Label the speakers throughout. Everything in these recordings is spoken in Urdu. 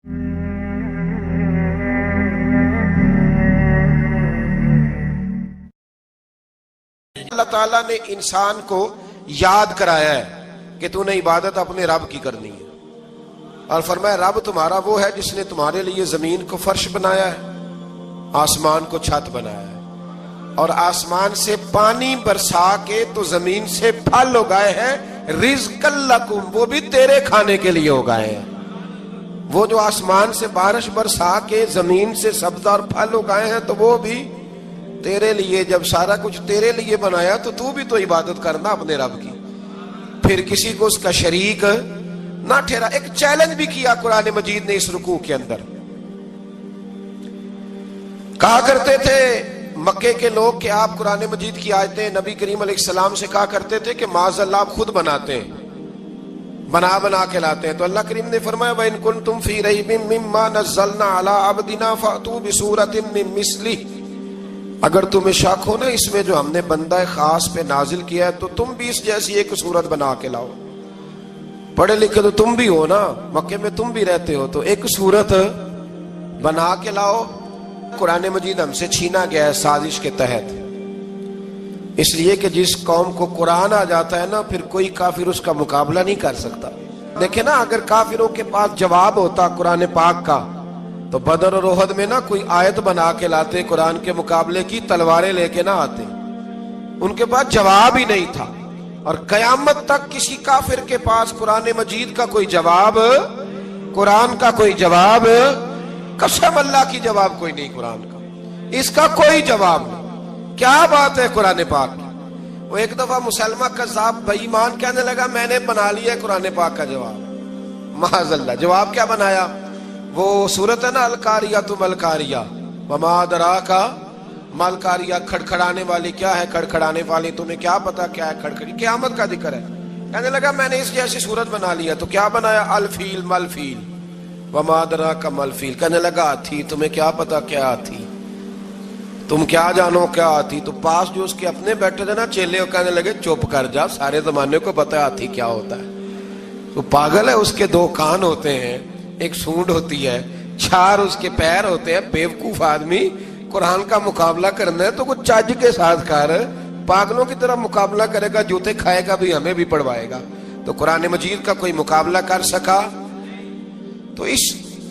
Speaker 1: اللہ تعالیٰ نے انسان کو یاد کرایا ہے کہ تو نے عبادت اپنے رب کی کرنی ہے، اور فرمایا رب تمہارا وہ ہے جس نے تمہارے لیے زمین کو فرش بنایا ہے، آسمان کو چھت بنایا ہے، اور آسمان سے پانی برسا کے تو زمین سے پھل اگائے ہیں، رزق لکم، وہ بھی تیرے کھانے کے لیے اگائے ہیں۔ وہ جو آسمان سے بارش برسا کے زمین سے سبز اور پھل اگائے ہیں تو وہ بھی تیرے لیے۔ جب سارا کچھ تیرے لیے بنایا تو بھی تو عبادت کرنا اپنے رب کی، پھر کسی کو اس کا شریک نہ ٹھہرا۔ ایک چیلنج بھی کیا قرآن مجید نے اس رکوع کے اندر۔ کہا کرتے تھے مکے کے لوگ کہ آپ قرآن مجید کی آیتیں نبی کریم علیہ السلام سے کہا کرتے تھے کہ معاذ اللہ آپ خود بناتے ہیں، بنا کے لاتے ہیں۔ تو اللہ کریم نے فرمایا وَإِن كُنتُمْ فِي رَيْبٍ مِّمَّا نَزَّلْنَا عَلَىٰ عَبْدِنَا فَأْتُوا بِسُورَةٍ مِّن مِّثْلِهِ، اگر تمہیں شک ہو نا اس میں جو ہم نے بندہ خاص پہ نازل کیا ہے تو تم بھی اس جیسی ایک صورت بنا کے لاؤ۔ پڑھے لکھے تو تم بھی ہو نا، مکے میں تم بھی رہتے ہو، تو ایک صورت بنا کے لاؤ۔ قرآن مجید ہم سے چھینا گیا ہے سازش کے تحت، اس لیے کہ جس قوم کو قرآن آ جاتا ہے نا پھر کوئی کافر اس کا مقابلہ نہیں کر سکتا۔ دیکھیں نا اگر کافروں کے پاس جواب ہوتا قرآن پاک کا تو بدر اور احد میں نا کوئی آیت بنا کے لاتے، قرآن کے مقابلے کی تلواریں لے کے نہ آتے، ان کے پاس جواب ہی نہیں تھا۔ اور قیامت تک کسی کافر کے پاس قرآن مجید کا کوئی جواب، قرآن کا کوئی جواب، قسم اللہ کی جواب کوئی نہیں، قرآن کا اس کا کوئی جواب نہیں۔ کیا بات ہے قرآن پاک کی۔ وہ ایک دفعہ مسلمہ کذاب بے ایمان کہنے لگا میں نے بنا لیا ہے قرآن پاک کا جواب، معاذ اللہ۔ جواب کیا بنایا؟ وہ سورت ہے نا القاریہ ملقاریہ، وما ادراک ملقاریہ، کھڑکھڑانے والی کیا ہے، کھڑکھڑانے والی تمہیں کیا پتا کیا ہے کھڑکھڑی، قیامت کا ذکر ہے۔ کہنے لگا میں نے اس جیسی سورت بنا لیا، تو کیا بنایا؟ الفیل ملفیل، وما ادراک ملفیل۔ کہنے لگا ہاتھی، تمہیں کیا پتا کیا ہاتھی، تم کیا جانو کیا ہاتھی۔ تو پاس جو اس کے اپنے بیٹھے تھے نا چیلے، کہنے لگے چپ کر جا، سارے زمانے کو پتا ہے ہاتھی کیا ہوتا ہے۔ تو پاگل ہے، اس کے دو کان ہوتے ہیں، ایک سونڈ ہوتی ہے، چار اس کے پیر ہوتے ہیں۔ بیوقوف آدمی قرآن کا مقابلہ کرنا ہے تو کچھ چج کے ساتھ کر، پاگلوں کی طرح مقابلہ کرے گا، جوتے کھائے گا بھی، ہمیں بھی پڑھوائے گا۔ تو قرآن مجید کا کوئی مقابلہ کر سکا؟ تو اس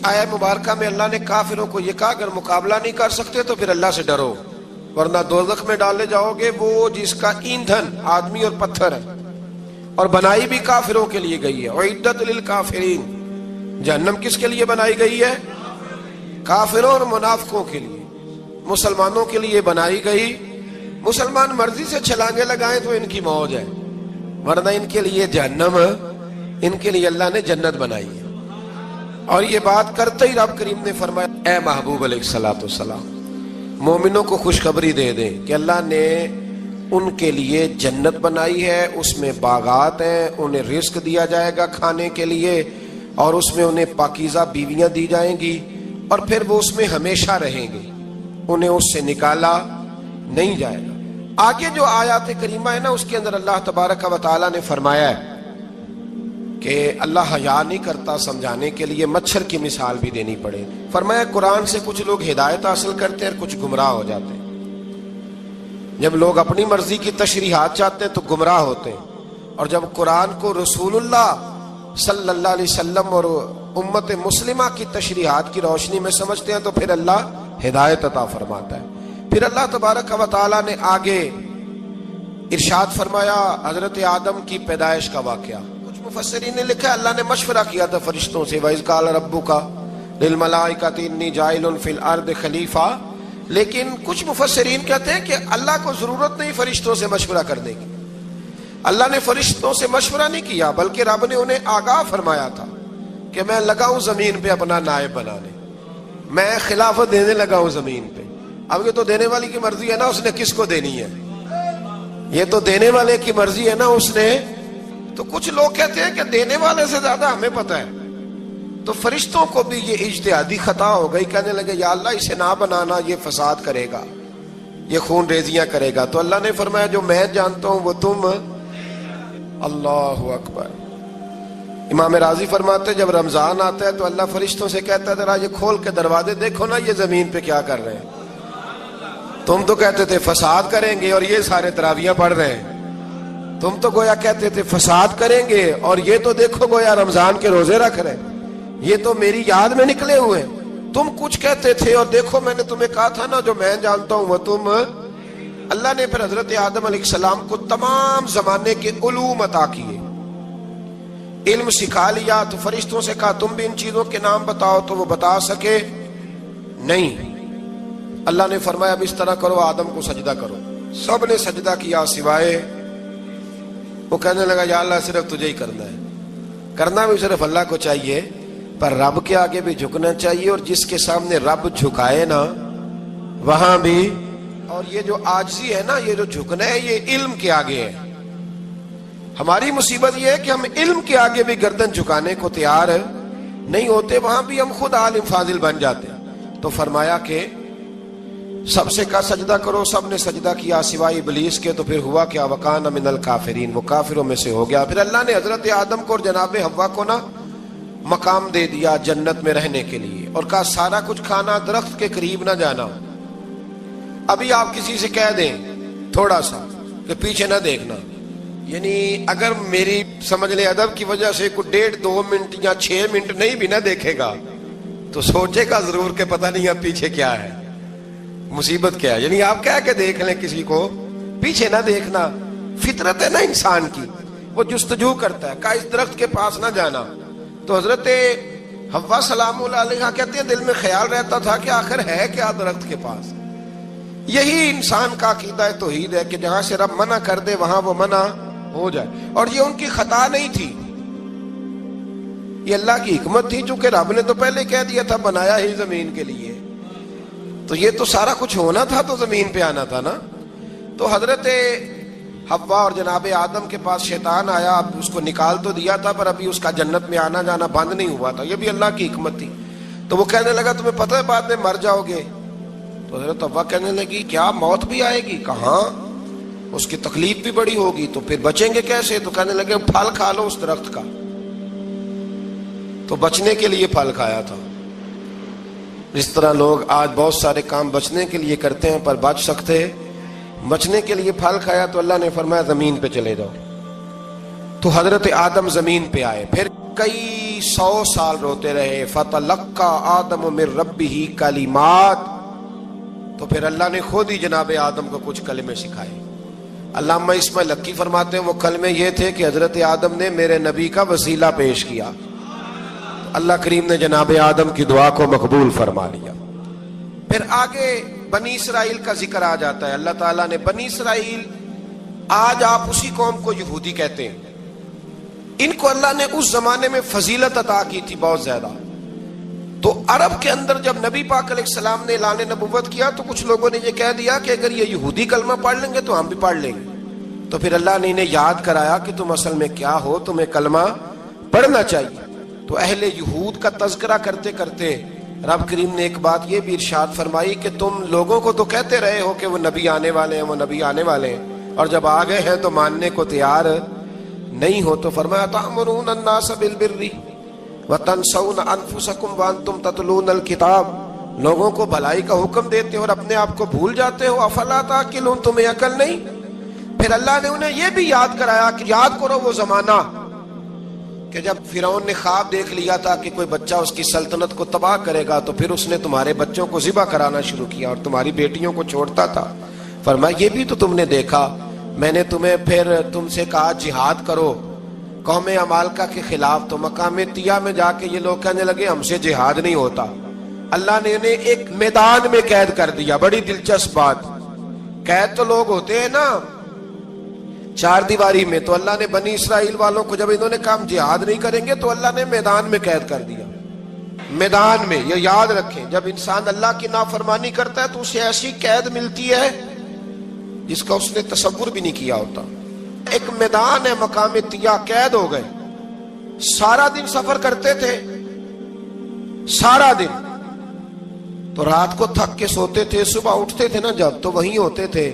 Speaker 1: آیہ مبارکہ میں اللہ نے کافروں کو یہ کہا اگر مقابلہ نہیں کر سکتے تو پھر اللہ سے ڈرو، ورنہ دوزخ میں ڈالے جاؤ گے، وہ جس کا ایندھن آدمی اور پتھر ہے، اور بنائی بھی کافروں کے لیے گئی ہے۔ اعدت للکافرین، جہنم کس کے لیے بنائی گئی ہے؟ کافروں اور منافقوں کے لیے۔ مسلمانوں کے لیے بنائی گئی، مسلمان مرضی سے چھلانگے لگائیں تو ان کی موج ہے، ورنہ ان کے لیے جہنم، ان کے لیے اللہ نے جنت بنائی ہے۔ اور یہ بات کرتے ہی رب کریم نے فرمایا اے محبوب علیہ السلام مومنوں کو خوشخبری دے دیں کہ اللہ نے ان کے لیے جنت بنائی ہے، اس میں باغات ہیں، انہیں رزق دیا جائے گا کھانے کے لیے، اور اس میں انہیں پاکیزہ بیویاں دی جائیں گی، اور پھر وہ اس میں ہمیشہ رہیں گے، انہیں اس سے نکالا نہیں جائے گا۔ آگے جو آیات کریمہ ہے نا اس کے اندر اللہ تبارک و تعالیٰ نے فرمایا ہے کہ اللہ حیا نہیں کرتا سمجھانے کے لیے، مچھر کی مثال بھی دینی پڑے۔ فرمایا قرآن سے کچھ لوگ ہدایت حاصل کرتے ہیں اور کچھ گمراہ ہو جاتے ہیں۔ جب لوگ اپنی مرضی کی تشریحات چاہتے ہیں تو گمراہ ہوتے ہیں، اور جب قرآن کو رسول اللہ صلی اللہ علیہ وسلم اور امت مسلمہ کی تشریحات کی روشنی میں سمجھتے ہیں تو پھر اللہ ہدایت عطا فرماتا ہے۔ پھر اللہ تبارک و تعالیٰ نے آگے ارشاد فرمایا حضرت آدم کی پیدائش کا واقعہ۔ کچھ مفسرین نے لکھا اللہ نے مشورہ کیا تھا فرشتوں سے، وَإِذْ قَالَ رَبُّكَ لِلْمَلَائِكَةِ إِنِّي جَاعِلٌ فِي الْأَرْضِ خَلِيفَةً، لیکن کچھ مفسرین کہتے ہیں کہ اللہ کو ضرورت نہیں فرشتوں سے مشورہ کرنے کی، اللہ نے فرشتوں سے مشورہ نہیں کیا، بلکہ رب نے انہیں آگاہ فرمایا تھا کہ میں لگا ہوں زمین پہ اپنا نائب بنانے، میں خلافت دینے لگا ہوں زمین پہ۔ اب یہ تو دینے والی کی مرضی ہے نا اس نے کس کو دینی ہے، یہ تو دینے والے کی مرضی ہے نا اس نے۔ تو کچھ لوگ کہتے ہیں کہ دینے والے سے زیادہ ہمیں پتہ ہے، تو فرشتوں کو بھی یہ اجتہادی خطا ہو گئی، کہنے لگے یا اللہ اسے نہ بنانا، یہ فساد کرے گا، یہ خون ریزیاں کرے گا۔ تو اللہ نے فرمایا جو میں جانتا ہوں وہ تم، اللہ اکبر، امام راضی فرماتے جب رمضان آتا ہے تو اللہ فرشتوں سے کہتا ہے ذرا یہ کھول کے دروازے دیکھو نا یہ زمین پہ کیا کر رہے ہیں. تم تو کہتے تھے فساد کریں گے اور یہ سارے تراویحاں پڑھ رہے ہیں. تم تو گویا کہتے تھے فساد کریں گے اور یہ تو دیکھو گویا رمضان کے روزے رکھ رہے ہیں. یہ تو میری یاد میں نکلے ہوئے ہیں. تم کچھ کہتے تھے اور دیکھو میں نے تمہیں کہا تھا نا جو میں جانتا ہوں وہ تم. اللہ نے پھر حضرت آدم علیہ السلام کو تمام زمانے کے علوم عطا کیے, علم سکھا لیا. تو فرشتوں سے کہا تم بھی ان چیزوں کے نام بتاؤ, تو وہ بتا سکے نہیں. اللہ نے فرمایا اب اس طرح کرو آدم کو سجدہ کرو. سب نے سجدہ کیا سوائے وہ. کہنے لگا یا اللہ صرف تجھے ہی کرنا ہے. کرنا بھی صرف اللہ کو چاہیے پر رب کے آگے بھی جھکنا چاہیے, اور جس کے سامنے رب جھکائے نا وہاں بھی. اور یہ جو عاجزی ہے نا, یہ جو جھکنا ہے یہ علم کے آگے ہے. ہماری مصیبت یہ ہے کہ ہم علم کے آگے بھی گردن جھکانے کو تیار نہیں ہوتے, وہاں بھی ہم خود عالم فاضل بن جاتے ہیں. تو فرمایا کہ سب سے کہا سجدہ کرو. سب نے سجدہ کیا سوائے ابلیس کے. تو پھر ہوا کیا وکان من الکافرین, وہ کافروں میں سے ہو گیا. پھر اللہ نے حضرت آدم کو اور جناب حوا کو نا مقام دے دیا جنت میں رہنے کے لیے, اور کہا سارا کچھ کھانا, درخت کے قریب نہ جانا. ابھی آپ کسی سے کہہ دیں تھوڑا سا کہ پیچھے نہ دیکھنا, یعنی اگر میری سمجھ لیں ادب کی وجہ سے کوئی 1.5-2 منٹ یا 6 منٹ نہیں بھی نہ دیکھے گا تو سوچے گا ضرور کہ پتہ نہیں اب پیچھے کیا ہے, مصیبت کیا ہے. یعنی آپ کہہ کے دیکھ لیں کسی کو پیچھے نہ دیکھنا. فطرت ہے نا انسان کی, وہ جستجو کرتا ہے. کہا اس درخت کے پاس نہ جانا. تو حضرت حوا سلام اللہ علیہ کہتے ہیں دل میں خیال رہتا تھا کہ آخر ہے کیا درخت کے پاس. یہی انسان کا عقیدہ توحید ہے کہ جہاں سے رب منع کر دے وہاں وہ منع ہو جائے. اور یہ ان کی خطا نہیں تھی, یہ اللہ کی حکمت تھی, چونکہ رب نے تو پہلے کہہ دیا تھا بنایا ہی زمین کے لیے, تو یہ تو سارا کچھ ہونا تھا تو زمین پہ آنا تھا نا. تو حضرت حوا اور جناب آدم کے پاس شیطان آیا. اب اس کو نکال تو دیا تھا پر ابھی اس کا جنت میں آنا جانا بند نہیں ہوا تھا, یہ بھی اللہ کی حکمت تھی. تو وہ کہنے لگا تمہیں پتہ ہے بعد میں مر جاؤ گے. تو حضرت حوا کہنے لگی کیا موت بھی آئے گی؟ کہاں, اس کی تکلیف بھی بڑی ہوگی, تو پھر بچیں گے کیسے؟ تو کہنے لگے پھل کھا لو اس درخت کا. تو بچنے کے لیے پھل کھایا تھا. اس طرح لوگ آج بہت سارے کام بچنے کے لیے کرتے ہیں پر بچ سکتے, بچنے کے لیے پھل کھایا. تو اللہ نے فرمایا زمین پہ چلے جاؤ. تو حضرت آدم زمین پہ آئے. پھر کئی 100 سال روتے رہے. فَتَلَقَّى آدَمُ مِن رَبِّهِ کَلِمَاتٍ. تو پھر اللہ نے خود ہی جناب آدم کو کچھ کلمے سکھائے. علامہ اسماعیل حقی فرماتے ہیں وہ کلمے یہ تھے کہ حضرت آدم نے میرے نبی کا وسیلہ پیش کیا. اللہ کریم نے جناب آدم کی دعا کو مقبول فرما لیا. پھر آگے بنی اسرائیل کا ذکر آ جاتا ہے. اللہ تعالیٰ نے بنی اسرائیل, آج آپ اسی قوم کو یہودی کہتے ہیں, ان کو اللہ نے اس زمانے میں فضیلت عطا کی تھی بہت زیادہ. تو عرب کے اندر جب نبی پاک علیہ السلام نے اعلان نبوت کیا تو کچھ لوگوں نے یہ کہہ دیا کہ اگر یہ یہودی کلمہ پڑھ لیں گے تو ہم بھی پڑھ لیں گے. تو پھر اللہ نے انہیں یاد کرایا کہ تم اصل میں کیا ہو, تمہیں کلمہ پڑھنا چاہیے. تو اہل یہود کا تذکرہ کرتے کرتے رب کریم نے ایک بات یہ بھی ارشاد فرمائی کہ تم لوگوں کو تو کہتے رہے ہو کہ وہ نبی آنے والے ہیں, وہ نبی آنے والے ہیں, اور جب آ گئے ہیں تو ماننے کو تیار نہیں ہو. تو فرمایا تأمرون الناس بالبر وَتَنْسَوْنَ أَنفُسَكُمْ وَأَنْتُمْ تَتْلُونَ الْكِتَابَ. لوگوں کو بھلائی کا حکم دیتے ہو اور اپنے آپ کو بھول جاتے ہو. افلا تعقلون, تمہیں عقل نہیں؟ پھر اللہ نے انہیں یہ بھی یاد کرایا کہ یاد کرو وہ زمانہ کہ جب فرعون نے خواب دیکھ لیا تھا کہ کوئی بچہ اس کی سلطنت کو تباہ کرے گا, تو پھر اس نے تمہارے بچوں کو ذبح کرانا شروع کیا اور تمہاری بیٹیوں کو چھوڑتا تھا. فرمایا یہ بھی تو تم نے دیکھا. میں نے تمہیں پھر تم سے کہا جہاد کرو قوم عمالقہ کے خلاف, تو مقام طیہ میں جا کے یہ لوگ کہنے لگے ہم سے جہاد نہیں ہوتا. اللہ نے انہیں ایک میدان میں قید کر دیا. بڑی دلچسپ بات, قید تو لوگ ہوتے ہیں نا چار دیواری میں, تو اللہ نے بنی اسرائیل والوں کو جب انہوں نے کہا ہم جہاد نہیں کریں گے تو اللہ نے میدان میں قید کر دیا. میدان میں, یہ یاد رکھیں, جب انسان اللہ کی نافرمانی کرتا ہے تو اسے ایسی قید ملتی ہے جس کا اس نے تصور بھی نہیں کیا ہوتا. ایک میدان ہے مقام طیہ, قید ہو گئے. سارا دن سفر کرتے تھے, سارا دن. تو رات کو تھک کے سوتے تھے, صبح اٹھتے تھے نا جب, تو وہیں ہوتے تھے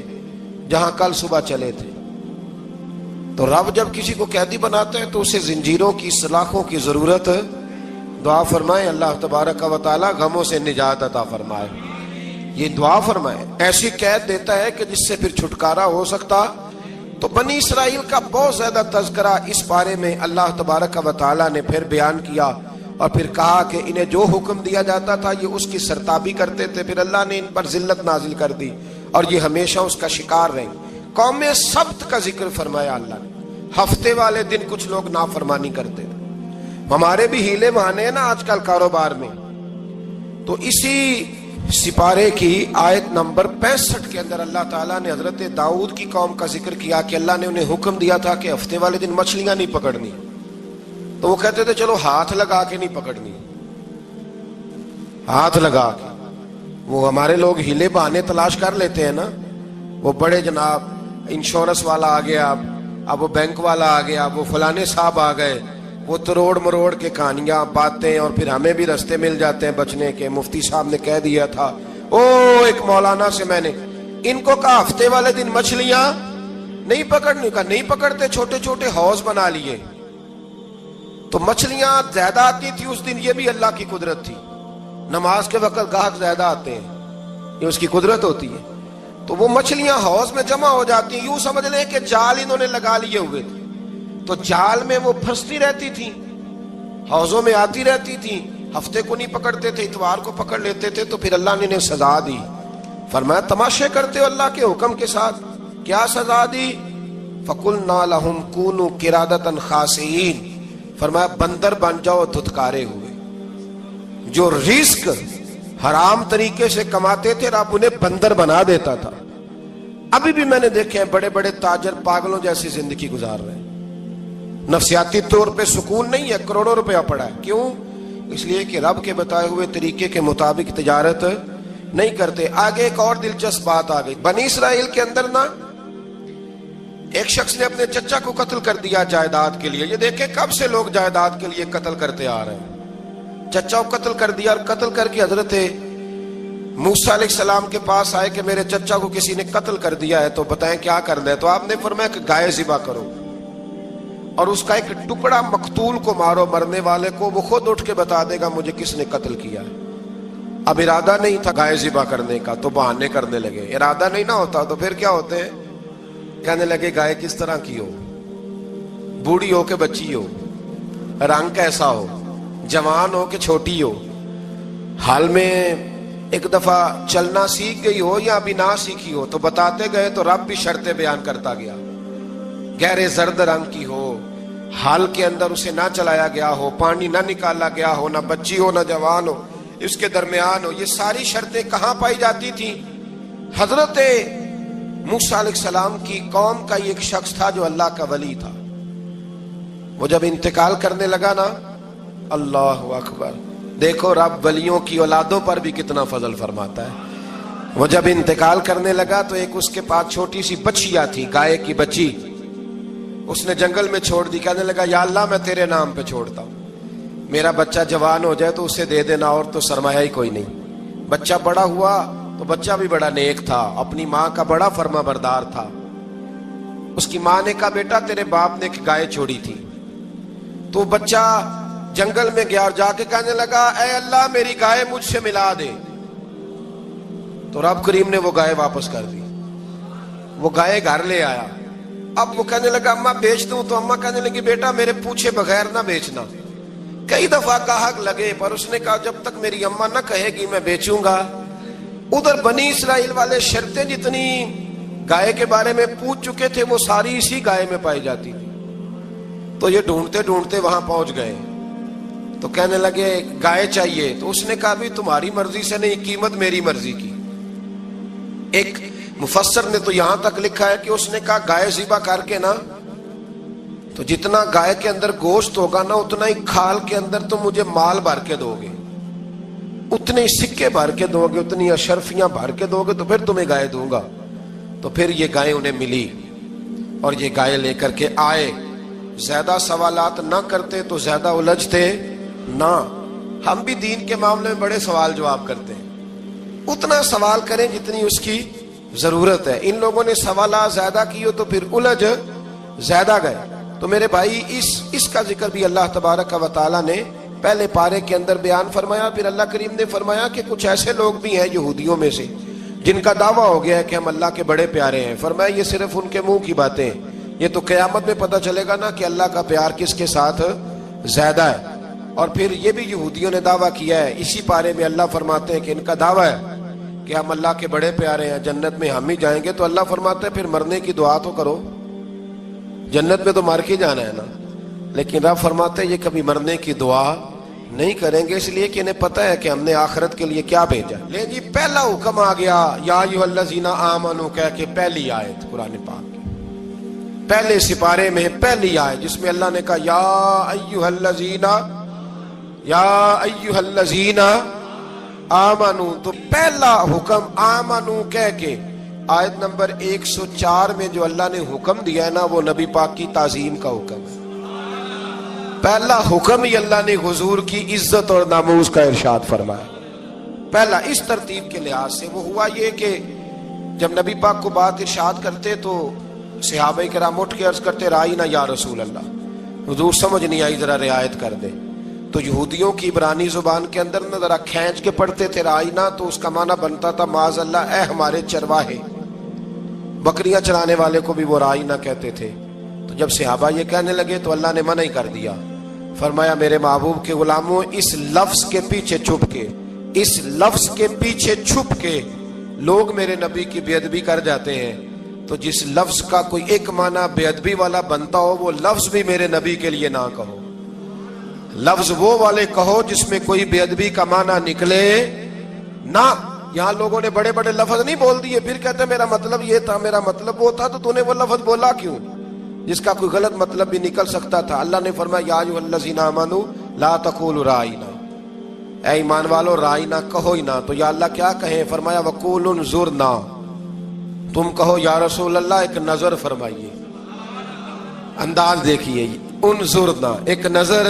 Speaker 1: جہاں کل صبح چلے تھے. تو رب جب کسی کو قیدی بناتا ہے تو اسے زنجیروں کی سلاخوں کی ضرورت دعا فرمائے اللہ تبارک و تعالی غموں سے نجات عطا فرمائے. یہ دعا فرمائے. ایسی قید دیتا ہے کہ جس سے پھر چھٹکارا ہو سکتا. تو بنی اسرائیل کا بہت زیادہ تذکرہ اس بارے میں اللہ تبارک و تعالی نے پھر بیان کیا اور پھر کہا کہ انہیں جو حکم دیا جاتا تھا یہ اس کی سرتابی کرتے تھے. پھر اللہ نے ان پر ذلت نازل کر دی اور یہ ہمیشہ اس کا شکار رہیں. قوم سبت کا ذکر فرمایا اللہ نے. ہفتے والے دن کچھ لوگ نافرمانی کرتے تھے. ہمارے بھی ہیلے بہانے ہیں نا آج کل کاروبار میں. تو اسی سپارے کی آیت نمبر 65 کے اندر اللہ تعالیٰ نے حضرت داؤد کی قوم کا ذکر کیا کہ اللہ نے انہیں حکم دیا تھا کہ ہفتے والے دن مچھلیاں نہیں پکڑنی. تو وہ کہتے تھے چلو ہاتھ لگا کے نہیں پکڑنی, ہاتھ لگا کے. وہ ہمارے لوگ ہیلے بہانے تلاش کر لیتے ہیں نا. وہ بڑے جناب انشورنس والا آ گیا, اب وہ بینک والا آ گیا, وہ فلانے صاحب آ گئے, وہ تروڑ مروڑ کے کہانیاں باتیں, اور پھر ہمیں بھی رستے مل جاتے ہیں بچنے کے. مفتی صاحب نے کہہ دیا تھا, ایک مولانا سے میں نے ان کو کہا ہفتے والے دن مچھلیاں نہیں پکڑنے کا. نہیں پکڑتے, چھوٹے چھوٹے حوض بنا لیے. تو مچھلیاں زیادہ آتی تھی اس دن. یہ بھی اللہ کی قدرت تھی. نماز کے وقت گاہک زیادہ آتے ہیں, یہ اس کی قدرت ہوتی ہے. تو وہ مچھلیاں حوض میں جمع ہو جاتی ہیں. یوں سمجھ لیں کہ جال انہوں نے لگا لیے ہوئے تھے. تو جال میں وہ پھنستی رہتی تھی, حوضوں میں آتی رہتی تھی. ہفتے کو نہیں پکڑتے تھے, اتوار کو پکڑ لیتے تھے. تو پھر اللہ نے انہیں سزا دی. فرمایا تماشے کرتے ہو اللہ کے حکم کے ساتھ. کیا سزا دی؟ فَقُلْنَا لَهُمْ كُونُوا قِرَادَةً خَاسِئِينَ. فرمایا بندر بن جاؤ دھتکارے ہوئے. جو رزق حرام طریقے سے کماتے تھے رب انہیں بندر بنا دیتا تھا. ابھی بھی میں نے دیکھے ہیں بڑے بڑے تاجر پاگلوں جیسی زندگی گزار رہے ہیں. نفسیاتی طور پہ سکون نہیں ہے, کروڑوں روپیہ پڑا ہے. کیوں؟ اس لیے کہ رب کے بتائے ہوئے طریقے کے مطابق تجارت نہیں کرتے. آگے ایک اور دلچسپ بات آ گئی. بنی اسرائیل کے اندر نا ایک شخص نے اپنے چچا کو قتل کر دیا جائیداد کے لیے. یہ دیکھیں کب سے لوگ جائیداد کے لیے قتل کرتے آ رہے ہیں. چچا کو قتل کر دیا, اور قتل کر کے حضرت موسیٰ علیہ السلام کے پاس آئے کہ میرے چچا کو کسی نے قتل کر دیا ہے, تو بتائیں کیا کرنا ہے. تو آپ نے فرمایا کہ گائے ذبح کرو اور اس کا ایک ٹکڑا مقتول کو مارو, مرنے والے کو. وہ خود اٹھ کے بتا دے گا مجھے کس نے قتل کیا ہے. اب ارادہ نہیں تھا گائے ذبح کرنے کا تو بہانے کرنے لگے. ارادہ نہیں نہ ہوتا تو پھر کیا ہوتے ہیں, کہنے لگے گائے کس طرح کی ہو, بوڑھی ہو کہ بچی ہو, رنگ کیسا ہو, جوان ہو کہ چھوٹی ہو, حال میں ایک دفعہ چلنا سیکھ گئی ہو یا ابھی نہ سیکھی ہو. تو بتاتے گئے تو رب بھی شرطیں بیان کرتا گیا. گہرے زرد رنگ کی ہو, حال کے اندر اسے نہ چلایا گیا ہو, پانی نہ نکالا گیا ہو, نہ بچی ہو نہ جوان ہو, اس کے درمیان ہو. یہ ساری شرطیں کہاں پائی جاتی تھی؟ حضرت موسیٰ علیہ السلام کی قوم کا ایک شخص تھا جو اللہ کا ولی تھا. وہ جب انتقال کرنے لگا نا, اللہ اکبر, دیکھو رب ولیوں کی اولادوں پر بھی کتنا فضل فرماتا ہے. وہ جب انتقال کرنے لگا تو ایک اس کے پاس چھوٹی سی بچیا تھی, گائے کی بچی. اس نے جنگل میں چھوڑ دی. کہنے لگا یا اللہ میں تیرے نام پہ چھوڑتا ہوں, میرا بچہ جوان ہو جائے تو اسے دے دینا, اور تو سرمایہ ہی کوئی نہیں. بچہ بڑا ہوا تو بچہ بھی بڑا نیک تھا, اپنی ماں کا بڑا فرما بردار تھا. اس کی ماں نے کہا بیٹا تیرے باپ نے ایک گائے چھوڑی تھی. تو بچہ جنگل میں گیا اور جا کے کہنے لگا اے اللہ میری گائے مجھ سے ملا دے. تو رب کریم نے وہ گائے واپس کر دی. وہ گائے گھر لے آیا. اب وہ کہنے لگا اماں بیچ دوں. تو اماں کہنے لگی بیٹا میرے پوچھے بغیر نہ بیچنا. کئی دفعہ گاہک لگے پر اس نے کہا جب تک میری اماں نہ کہے گی میں بیچوں گا. ادھر بنی اسرائیل والے شرطیں جتنی گائے کے بارے میں پوچھ چکے تھے وہ ساری اسی گائے میں پائی جاتی تھی. تو یہ ڈھونڈتے ڈھونڈتے وہاں پہنچ گئے. تو کہنے لگے گائے چاہیے. تو اس نے کہا بھی تمہاری مرضی سے نہیں, قیمت میری مرضی کی. ایک مفسر نے تو یہاں تک لکھا ہے کہ اس نے کہا گائے ذبح کر کے نا تو جتنا گائے کے اندر گوشت ہوگا نا اتنا ہی کھال کے اندر تو مجھے مال بھر کے دو گے, اتنے ہی سکے بھر کے دو گے, اتنی اشرفیاں بھر کے دو گے, تو پھر تمہیں گائے دوں گا. تو پھر یہ گائے انہیں ملی اور یہ گائے لے کر کے آئے. زیادہ سوالات نہ کرتے تو زیادہ الجھتے نہ. ہم بھی دین کے معاملے میں بڑے سوال جواب کرتے ہیں, اتنا سوال کریں جتنی اس کی ضرورت ہے. ان لوگوں نے سوالات زیادہ کی ہو تو پھر الجھ زیادہ گئے. تو میرے بھائی اس کا ذکر بھی اللہ تبارک و تعالیٰ نے پہلے پارے کے اندر بیان فرمایا. پھر اللہ کریم نے فرمایا کہ کچھ ایسے لوگ بھی ہیں یہودیوں میں سے جن کا دعویٰ ہو گیا ہے کہ ہم اللہ کے بڑے پیارے ہیں. فرمایا یہ صرف ان کے منہ کی باتیں ہیں, یہ تو قیامت میں پتہ چلے گا نا کہ اللہ کا پیار کس کے ساتھ زیادہ ہے. اور پھر یہ بھی یہودیوں نے دعویٰ کیا ہے, اسی پارے میں اللہ فرماتے ہیں کہ ان کا دعویٰ ہے کہ ہم اللہ کے بڑے پیارے ہیں, جنت میں ہم ہی جائیں گے. تو اللہ فرماتے ہیں پھر مرنے کی دعا تو کرو, جنت میں تو مر کے جانا ہے نا. لیکن رب فرماتے ہیں یہ کبھی مرنے کی دعا نہیں کریں گے, اس لیے کہ انہیں پتہ ہے کہ ہم نے آخرت کے لیے کیا بھیجا. لے جی پہلا حکم آ گیا یا ایھا الذین آمنوا کہہ کے, پہلی آیت قرآن پاک کی پہلے سپارے میں پہلی آیت جس میں اللہ نے کہا یا ایھا الذین آمنوا. تو پہلا حکم آمنو کہہ کے آیت نمبر 104 میں جو اللہ نے حکم دیا ہے نا, وہ نبی پاک کی تعظیم کا حکم ہے. پہلا حکم ہی اللہ نے حضور کی عزت اور ناموس کا ارشاد فرمایا. پہلا اس ترتیب کے لحاظ سے وہ ہوا یہ کہ جب نبی پاک کو بات ارشاد کرتے تو صحابہ کرام اٹھ کے عرض کرتے رائینا یا رسول اللہ, حضور سمجھ نہیں آئی ذرا رعایت کر دے. تو یہودیوں کی عبرانی زبان کے اندر نہ ذرا کھینچ کے پڑھتے تھے رائینا, تو اس کا معنی بنتا تھا معاذ اللہ اے ہمارے چرواہے. بکریاں چرانے والے کو بھی وہ رائینا کہتے تھے. تو جب صحابہ یہ کہنے لگے تو اللہ نے منع ہی کر دیا. فرمایا میرے محبوب کے غلاموں, اس لفظ کے پیچھے چھپ کے, اس لفظ کے پیچھے چھپ کے لوگ میرے نبی کی بے ادبی کر جاتے ہیں. تو جس لفظ کا کوئی ایک معنی بے ادبی والا بنتا ہو وہ لفظ بھی میرے نبی کے لیے نہ کہو. لفظ وہ والے کہو جس میں کوئی بے ادبی کا معنی نکلے نہ. یہاں لوگوں نے بڑے بڑے لفظ نہیں بول دیے, پھر کہتے میرا مطلب یہ تھا, میرا مطلب وہ تھا. تو نے وہ لفظ بولا کیوں جس کا کوئی غلط مطلب بھی نکل سکتا تھا؟ اللہ نے فرمایا یا ایھا الذین آمنوا لا تقولوا رائینا, اے ایمان والو رائینا کہو ہی نہ. تو یا اللہ کیا کہیں؟ فرمایا وقولوا انظرنا, تم کہو یا رسول اللہ ایک نظر فرمائیے. انداز دیکھیے, انظرنا ایک نظر.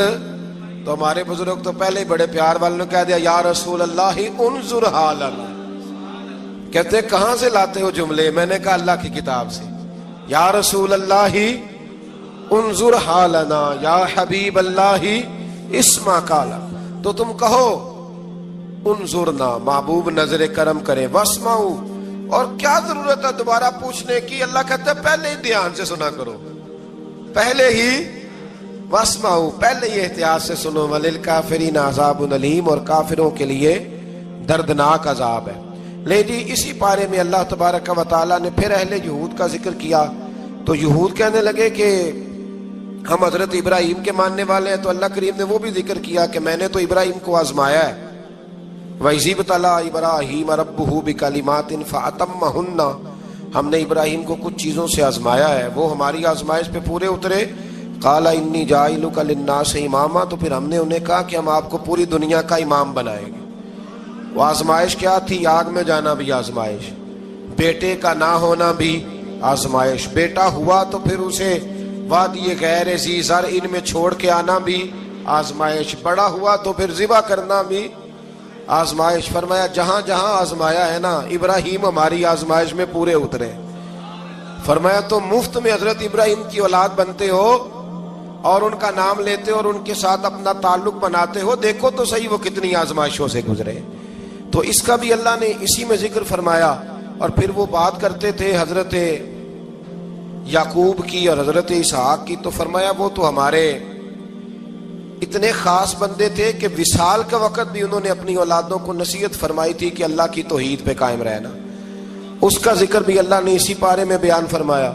Speaker 1: تو ہمارے بزرگ تو پہلے ہی بڑے پیار والوں نے کہہ دیا یا رسول اللہ انظر حالنا. کہتے کہاں سے لاتے ہو جملے؟ میں نے کہا اللہ کی کتاب سے. یا رسول اللہ انظر حالنا یا حبیب اللہ اسما قالا. تو تم کہو انظرنا, محبوب نظر کرم کرے, واسمعوا, اور کیا ضرورت ہے دوبارہ پوچھنے کی؟ اللہ کہتا ہے پہلے ہی دھیان سے سنا کرو, پہلے ہی واسمعوا, پہلے ہی احتیاط سے سنو. وللکافرین عذاب علیم, اور کافروں کے لیے دردناک عذاب ہے. لے جی اسی پارے میں اللہ تبارک و تعالیٰ نے پھر اہل یہود کا ذکر کیا. تو یہود کہنے لگے کہ ہم حضرت ابراہیم کے ماننے والے ہیں. تو اللہ کریم نے وہ بھی ذکر کیا کہ میں نے تو ابراہیم کو آزمایا ہے. وَإِذِ ابْتَلَىٰ إِبْرَاهِيمَ رَبُّهُ بِكَلِمَاتٍ فَأَتَمَّهُنَّ, ہم نے ابراہیم کو کچھ چیزوں سے آزمایا ہے, وہ ہماری آزمائش پہ پورے اترے. قَالَ إِنِّي جَاعِلُكَ لِلنَّاسِ إِمَامًا, تو پھر ہم نے انہیں کہا کہ ہم آپ کو پوری دنیا کا امام بنائیں گے. وہ آزمائش کیا تھی؟ آگ میں جانا بھی آزمائش, بیٹے کا نہ ہونا بھی آزمائش, بیٹا ہوا تو پھر اسے وادی غیر ذی زرع ان میں چھوڑ کے آنا بھی آزمائش, بڑا ہوا تو پھر ذبح کرنا بھی آزمائش. فرمایا جہاں جہاں آزمایا ہے نا, ابراہیم ہماری آزمائش میں پورے اترے. فرمایا تو مفت میں حضرت ابراہیم کی اولاد بنتے ہو اور ان کا نام لیتے ہو اور ان کے ساتھ اپنا تعلق بناتے ہو, دیکھو تو صحیح وہ کتنی آزمائشوں سے گزرے. تو اس کا بھی اللہ نے اسی میں ذکر فرمایا. اور پھر وہ بات کرتے تھے حضرت یعقوب کی اور حضرت اسحاق کی. تو فرمایا وہ تو ہمارے اتنے خاص بندے تھے کہ وصال کا وقت بھی انہوں نے اپنی اولادوں کو نصیحت فرمائی تھی کہ اللہ کی توحید پہ قائم رہنا. اس کا ذکر بھی اللہ نے اسی پارے میں بیان فرمایا.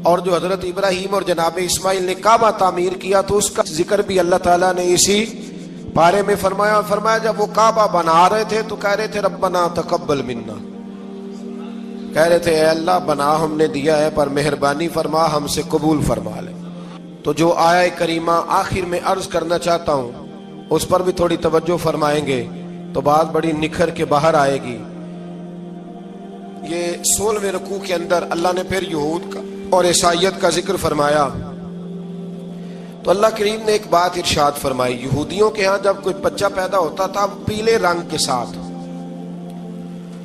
Speaker 1: اور جو حضرت ابراہیم اور جناب اسماعیل نے کعبہ تعمیر کیا تو اس کا ذکر بھی اللہ تعالیٰ نے اسی پارے میں فرمایا. فرمایا جب وہ کعبہ بنا رہے تھے تو کہہ رہے تھے ربنا تقبل منا, کہہ رہے تھے اے اللہ بنا ہم نے دیا ہے پر مہربانی فرما ہم سے قبول فرما لے. تو جو آیہ کریمہ آخر میں عرض کرنا چاہتا ہوں اس پر بھی تھوڑی توجہ فرمائیں گے تو بات بڑی نکھر کے باہر آئے گی. یہ 16ویں رکوع کے اندر اللہ نے پھر یہود کا اور عیسائیت کا ذکر فرمایا. تو اللہ کریم نے ایک بات ارشاد فرمائی. یہودیوں کے ہاں جب کوئی بچہ پیدا ہوتا تھا پیلے رنگ کے ساتھ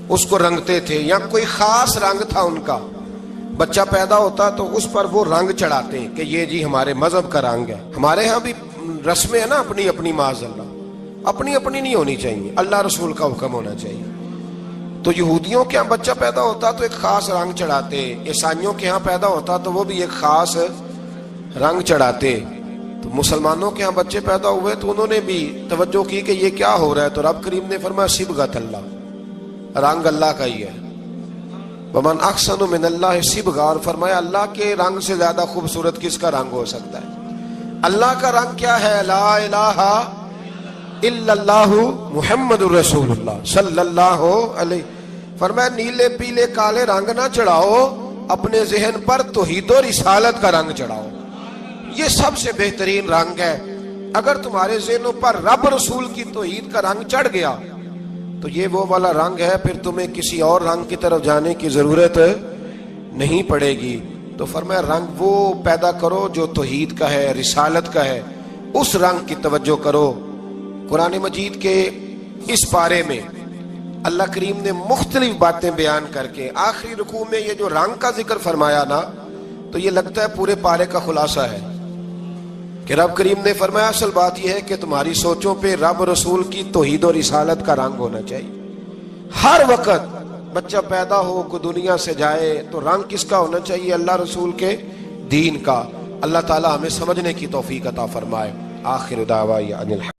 Speaker 1: اس کو رنگتے تھے, یا کوئی خاص رنگ تھا ان کا بچہ پیدا ہوتا تو اس پر وہ رنگ چڑھاتے ہیں کہ یہ جی ہمارے مذہب کا رنگ ہے. ہمارے ہاں بھی رسمیں ہیں نا اپنی اپنی، معاذ اللہ اپنی اپنی نہیں ہونی چاہیے، اللہ رسول کا حکم ہونا چاہیے. تو یہودیوں کے ہاں بچہ پیدا ہوتا تو ایک خاص رنگ چڑھاتے، عیسائیوں کے ہاں پیدا ہوتا تو وہ بھی ایک خاص رنگ چڑھاتے. تو مسلمانوں کے ہاں بچے پیدا ہوئے تو انہوں نے بھی توجہ کی کہ یہ کیا ہو رہا ہے، تو رب کریم نے فرمایا صبغۃ اللہ، رنگ اللہ کا ہی ہے. ومن احسن من اللہ صبغہ، اور فرمایا اللہ کے رنگ سے زیادہ خوبصورت کس کا رنگ ہو سکتا ہے. اللہ کا رنگ کیا ہے؟ لا الہ الا اللہ محمد الرسول اللہ صلی اللہ علیہ. فرمایا نیلے پیلے کالے رنگ نہ چڑھاؤ، اپنے ذہن پر توحید و رسالت کا رنگ چڑھاؤ. یہ سب سے بہترین رنگ ہے. اگر تمہارے ذہنوں پر رب رسول کی توحید کا رنگ چڑھ گیا تو یہ وہ والا رنگ ہے، پھر تمہیں کسی اور رنگ کی طرف جانے کی ضرورت نہیں پڑے گی. تو فرمایا رنگ وہ پیدا کرو جو توحید کا ہے، رسالت کا ہے، اس رنگ کی توجہ کرو. قرآن مجید کے اس پارے میں اللہ کریم نے مختلف باتیں بیان کر کے آخری رکوع میں یہ جو رنگ کا ذکر فرمایا نا، تو یہ لگتا ہے پورے پارے کا خلاصہ ہے کہ رب کریم نے فرمایا اصل بات یہ ہے کہ تمہاری سوچوں پہ رب رسول کی توحید و رسالت کا رنگ ہونا چاہیے. ہر وقت بچہ پیدا ہو کو دنیا سے جائے تو رنگ کس کا ہونا چاہیے؟ اللہ رسول کے دین کا. اللہ تعالی ہمیں سمجھنے کی توفیق عطا فرمائے. آخر دعوانا